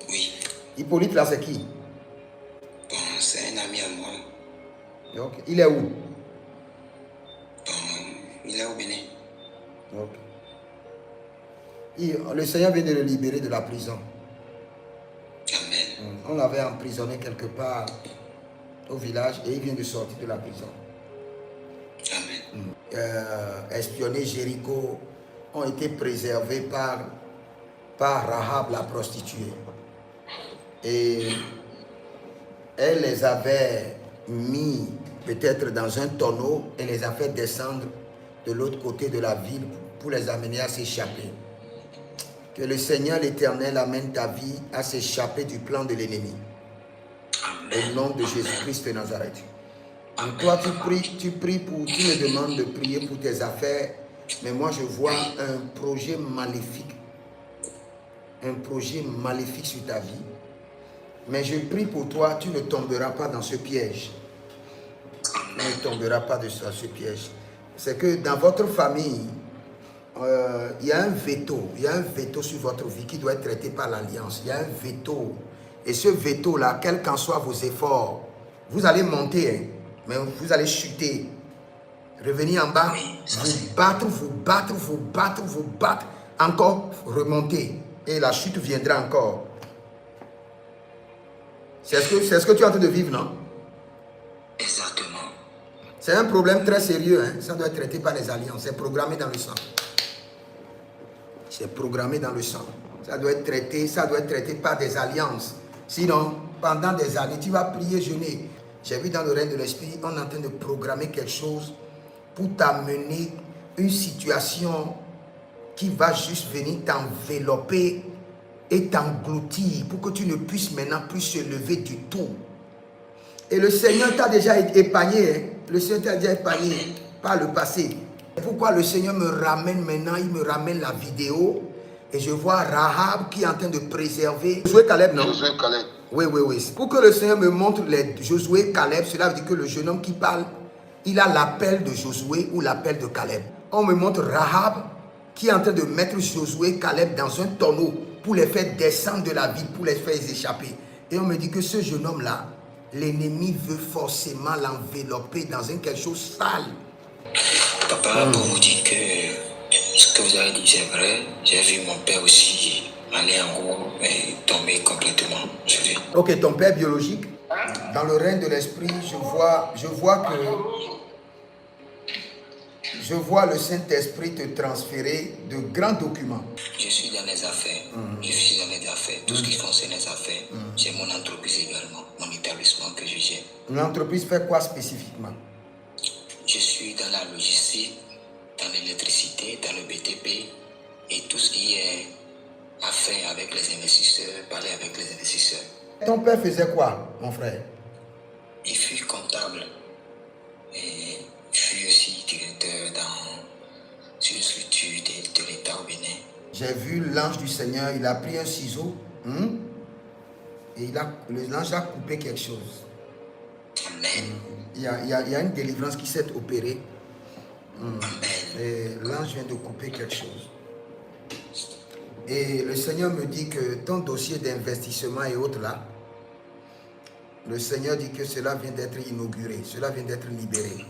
Oui. Hippolyte, là, c'est qui? Bon, c'est un ami à moi. Donc, il est où? Bon, il est au Bénin. Ok. Le Seigneur vient de le libérer de la prison. Amen. On l'avait emprisonné quelque part au village et il vient de sortir de la prison. Amen. Espionnés Jéricho ont été préservés par Rahab la prostituée. Et elle les avait mis peut-être dans un tonneau et les a fait descendre de l'autre côté de la ville pour les amener à s'échapper. Que le Seigneur l'Éternel amène ta vie à s'échapper du plan de l'ennemi. Au nom de Jésus-Christ de Nazareth. Donc toi, tu me demandes de prier pour tes affaires, mais moi je vois un projet maléfique. Un projet maléfique sur ta vie. Mais je prie pour toi, tu ne tomberas pas dans ce piège. Tu ne tomberas pas dans ce piège. C'est que dans votre famille, il y a un veto. Il y a un veto sur votre vie qui doit être traité par l'Alliance. Il y a un veto. Et ce veto-là, quels qu'en soient vos efforts, vous allez monter, hein, mais vous allez chuter. Revenir en bas, vous battre, encore remonter. Et la chute viendra encore. C'est ce que tu es en train de vivre, non? Exactement. C'est un problème très sérieux, hein? Ça doit être traité par les alliances. C'est programmé dans le sang. C'est programmé dans le sang. Ça doit être traité par des alliances. Sinon, pendant des années, tu vas prier, jeûner. J'ai vu dans le règne de l'esprit, on est en train de programmer quelque chose pour t'amener une situation qui va juste venir t'envelopper et t'engloutir pour que tu ne puisses maintenant plus se lever du tout. Et le Seigneur t'a déjà épargné, hein? Le Seigneur t'a déjà épargné par le passé. Pourquoi le Seigneur me ramène maintenant, il me ramène la vidéo et je vois Rahab qui est en train de préserver Josué Caleb, non? Josué Caleb. Oui. Pour que le Seigneur me montre les Josué Caleb, cela veut dire que le jeune homme qui parle, il a l'appel de Josué ou l'appel de Caleb. On me montre Rahab qui est en train de mettre Josué Caleb dans un tonneau pour les faire descendre de la ville, pour les faire échapper. Et on me dit que ce jeune homme-là, l'ennemi veut forcément l'envelopper dans quelque chose sale. Papa, pour vous dire que ce que vous avez dit c'est vrai, j'ai vu mon père aussi aller en haut et tomber complètement. Ok, ton père biologique, dans le règne de l'esprit, je vois le Saint-Esprit te transférer de grands documents. Je suis dans les affaires. Je suis dans les affaires. Tout ce qui concerne les affaires. J'ai mon entreprise également, mon établissement que je gère. L'entreprise fait quoi spécifiquement? Je suis dans la logistique, dans l'électricité, dans le BTP et tout ce qui est affaires avec les investisseurs, parler avec les investisseurs. Ton père faisait quoi, mon frère? Il fut comptable et fut aussi directeur sur une structure de l'État au Bénin. J'ai vu l'ange du Seigneur, il a pris un ciseau et l'ange a coupé quelque chose. Amen. Il y a une délivrance qui s'est opérée. Et l'ange vient de couper quelque chose. Et le Seigneur me dit que ton dossier d'investissement et autres là, le Seigneur dit que cela vient d'être inauguré, cela vient d'être libéré.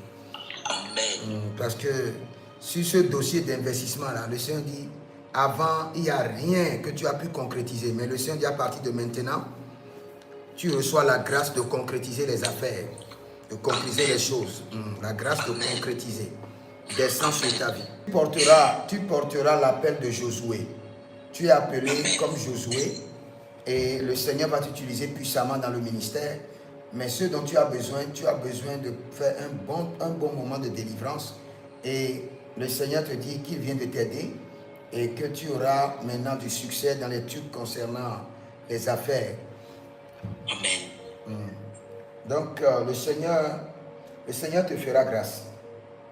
Amen. Parce que sur ce dossier d'investissement là, le Seigneur dit, avant, il n'y a rien que tu as pu concrétiser. Mais le Seigneur dit, à partir de maintenant, tu reçois la grâce de concrétiser les affaires, de concrétiser les choses. La grâce de concrétiser. Descends sur ta vie. Tu porteras l'appel de Josué. Tu es appelé comme Josué et le Seigneur va t'utiliser puissamment dans le ministère. Mais ce dont tu as besoin de faire un bon moment de délivrance. Et le Seigneur te dit qu'il vient de t'aider et que tu auras maintenant du succès dans les trucs concernant les affaires. Amen. Donc le Seigneur te fera grâce.